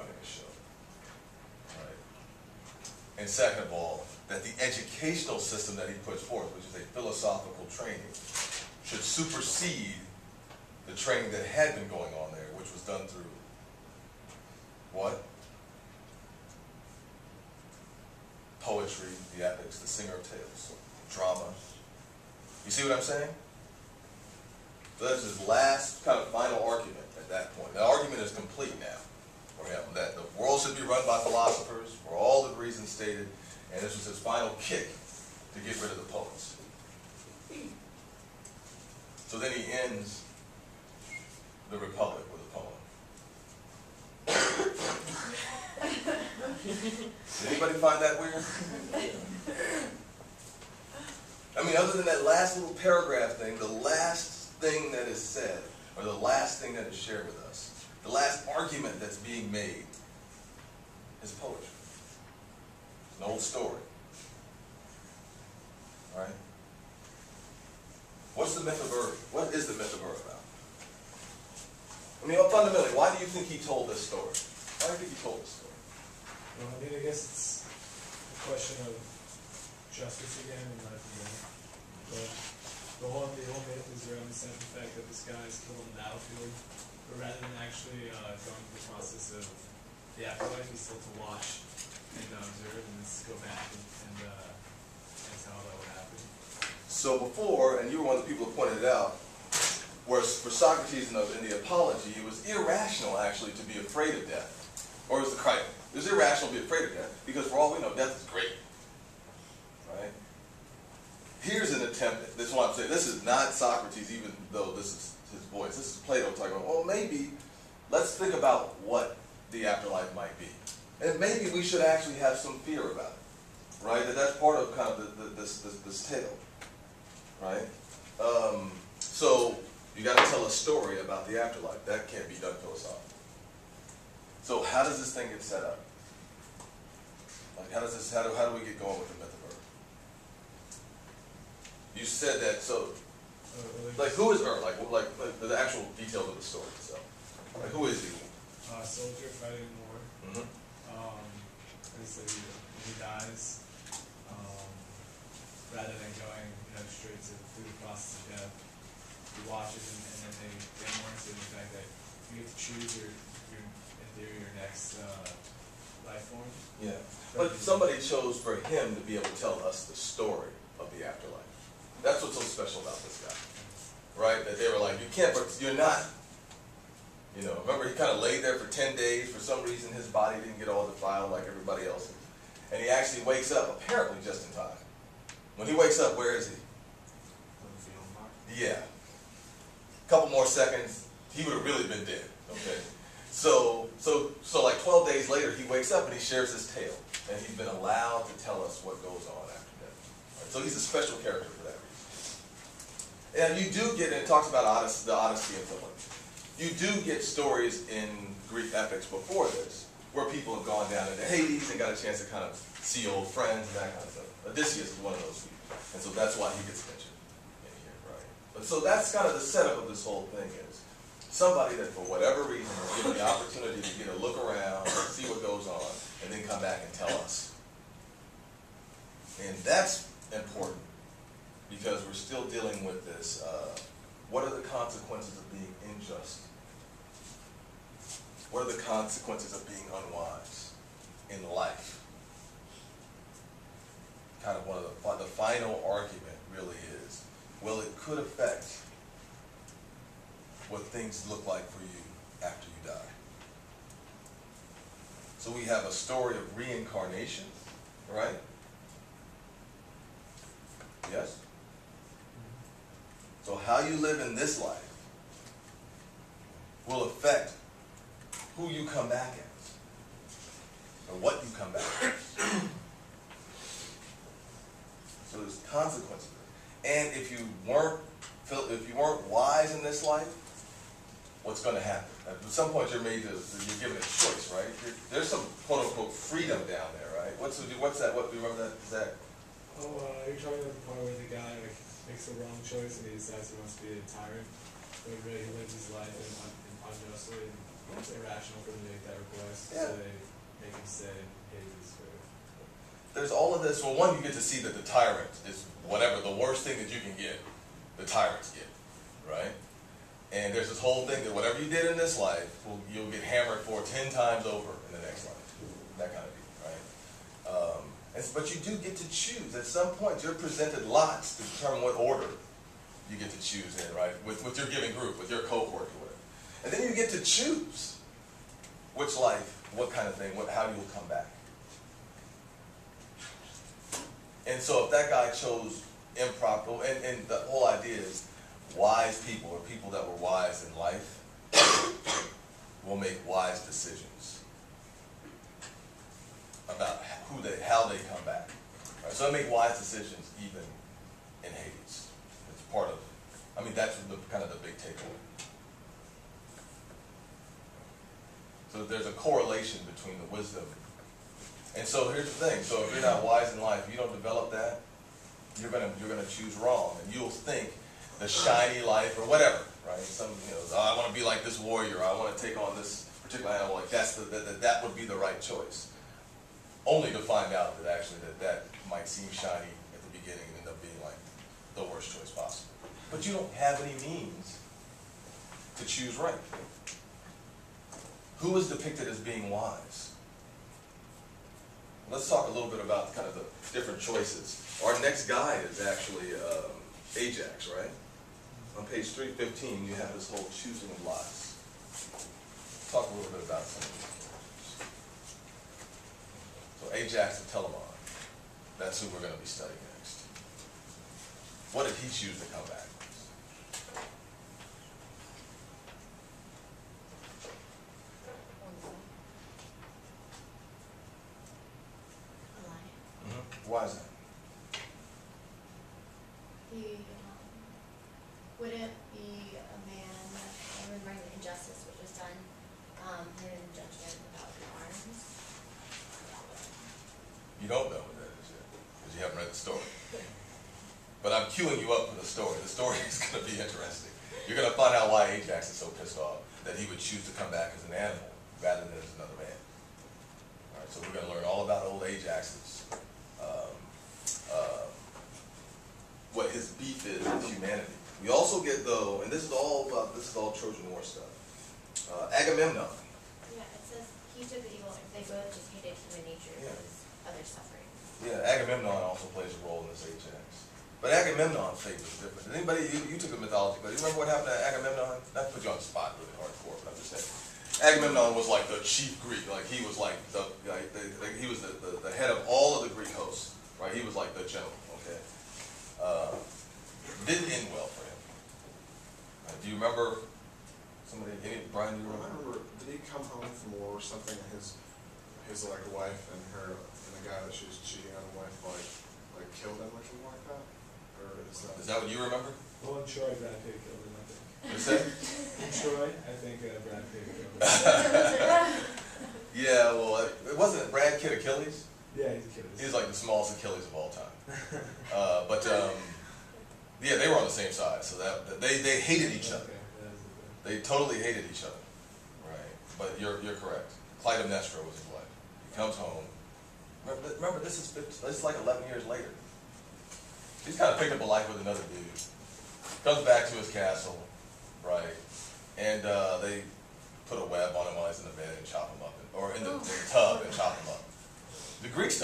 running a show. Right? And second of all, that the educational system that he puts forth, which is a philosophical training, should supersede the training that had been going on there, which was done through what? Poetry, the epics, the singer of tales, drama. You see what I'm saying? So that's his last kind of final argument at that point. The argument is complete now for him, that the world should be run by philosophers for all the reasons stated, and this was his final kick to get rid of the poets. So then he ends the Republic with a poem. Did anybody find that weird? I mean, other than that last little paragraph thing, the last thing that is said, or the last thing that is shared with us, the last argument that's being made is poetry. It's an old story. Right? What's the myth of Ur? What is the myth of Ur about? I mean, fundamentally, why do you think he told this story? Why do you think he told this story? Well, I mean, I guess it's a question of justice again, in my opinion. But the whole myth is around the central fact that this guy is killed on the battlefield, but rather than actually going through the process of the afterlife, he's still to watch and observe and just go back and that's how that would happen. So before, and you were one of the people who pointed it out, whereas for Socrates in the Apology, it was irrational actually to be afraid of death. Or it was the Crichton. It was irrational to be afraid of death, because for all we know, death is great. Right? Here's an attempt, this is what I'm saying, this is not Socrates, even though this is his voice. This is Plato talking about, well, maybe, let's think about what the afterlife might be. And maybe we should actually have some fear about it. Right? That's part of kind of this tale. Right? So, you got to tell a story about the afterlife. That can't be done philosophically. So how does this thing get set up? Like how do we get going with the myth of Ur? You said that, so like who is Ur? Like the actual details of the story itself. Like who is he? Soldier fighting in war. Mm-hmm. When he dies, rather than going straight through the process of death, he watches and then they get more into the fact that you get to choose your next life form. Yeah. But somebody chose for him to be able to tell us the story of the afterlife. That's what's so special about this guy. Right? That they were like, you can't, but you're not. Remember he kind of laid there for 10 days. For some reason his body didn't get all defiled like everybody else's. And he actually wakes up, apparently just in time. When he wakes up, where is he? Yeah. A couple more seconds, he would have really been dead. Okay. So like 12 days later, he wakes up and he shares his tale. And he's been allowed to tell us what goes on after death. Right? So he's a special character for that reason. And you do get, and it talks about the Odyssey and so on. You do get stories in Greek epics before this, where people have gone down into Hades and got a chance to kind of see old friends and that kind of stuff. Odysseus is one of those people. And so that's why he gets mentioned in here, right? But so that's kind of the setup of this whole thing is somebody that for whatever reason is given the opportunity to get a look around, see what goes on, and then come back and tell us. And that's important because we're still dealing with this, what are the consequences of being unjust? What are the consequences of being unwise in life? Kind of one of the final argument really is, well, it could affect what things look like for you after you die. So we have a story of reincarnation, right? Yes? So how you live in this life will affect who you come back as, or what you come back as. So there's consequences. And if you weren't wise in this life, what's going to happen? At some point you're given a choice, right? There's some quote unquote freedom down there, right? What's that? What do you remember that? Is that? Oh, you're talking about the part where the guy makes the wrong choice and he decides he wants to be a tyrant, but really he lives his life unjustly, and it's irrational for him to make that request. Yeah. So say Hades for. There's all of this. Well, one, you get to see that the tyrant is whatever, the worst thing that you can get, the tyrants get, right? And there's this whole thing that whatever you did in this life, you'll get hammered for 10 times over in the next life. That kind of deal, right? But you do get to choose. At some point, you're presented lots to determine what order you get to choose in, right? With your given group, with your cohort or whatever. And then you get to choose which life, what kind of thing, how you will come back. And so if that guy chose improper, and the whole idea is wise people, or people that were wise in life, will make wise decisions about how they come back. Right? So they make wise decisions even in Hades. It's part of, that's kind of the big takeaway. So there's a correlation between the wisdom. And so here's the thing. So if you're not wise in life, you don't develop that, you're gonna choose wrong, and you'll think the shiny life or whatever, right? I want to be like this warrior. I want to take on this particular animal. Like that would be the right choice. Only to find out that actually that might seem shiny at the beginning and end up being like the worst choice possible. But you don't have any means to choose right. Who is depicted as being wise? Let's talk a little bit about kind of the different choices. Our next guy is actually Ajax, right? On page 315, you have this whole choosing of lives. Talk a little bit about some of these. So Ajax of Telamon, that's who we're going to be studying next. What did he choose to come back? Why is that? Wouldn't be a man remembering the injustice which was done him in judgment without arms. You don't know what that is yet, because you haven't read the story. But I'm queuing you up for the story. The story is going to be interesting. You're going to find out why Ajax is so pissed off that he would choose to come back as an animal rather than as another man. All right, so we're going to learn all about old Ajax's what his beef is with humanity. We also get, though, and this is all Trojan War stuff. Agamemnon. Yeah, it says he took the evil. They both just hated human nature because others suffering. Yeah, Agamemnon also plays a role in this Ajax. But Agamemnon's fate was different. Anybody, you took a mythology, but you remember what happened to Agamemnon? Not to put you on the spot really hardcore, but I'm just saying. Agamemnon was like the chief Greek. Like he was like he was the head of all of the Greek hosts. Right? He was like the general. Okay. Didn't end well for him. Do you remember Brian? Do you remember? I remember. Did he come home from war or something? His like wife and the guy that she was cheating on the wife like killed him or something like that? Or is that what you remember? Well, in Troy, Brad Pitt killed him, I think. What's that? In Troy, I think Brad Pitt killed him. Yeah, well, it wasn't Brad Pitt Achilles. Yeah, he's Achilles. He's like the smallest Achilles of all time. Yeah, they were on the same side, so that they hated each other. They totally hated each other, right? But you're correct. Clytemnestra was his wife. He comes home. Remember, this is like 11 years later. He's kind of picked up a life with another dude. Comes back to his castle, right? And they put a web on him while he's in the bed and chop him up, or in the tub and chop him up. The Greek stuff.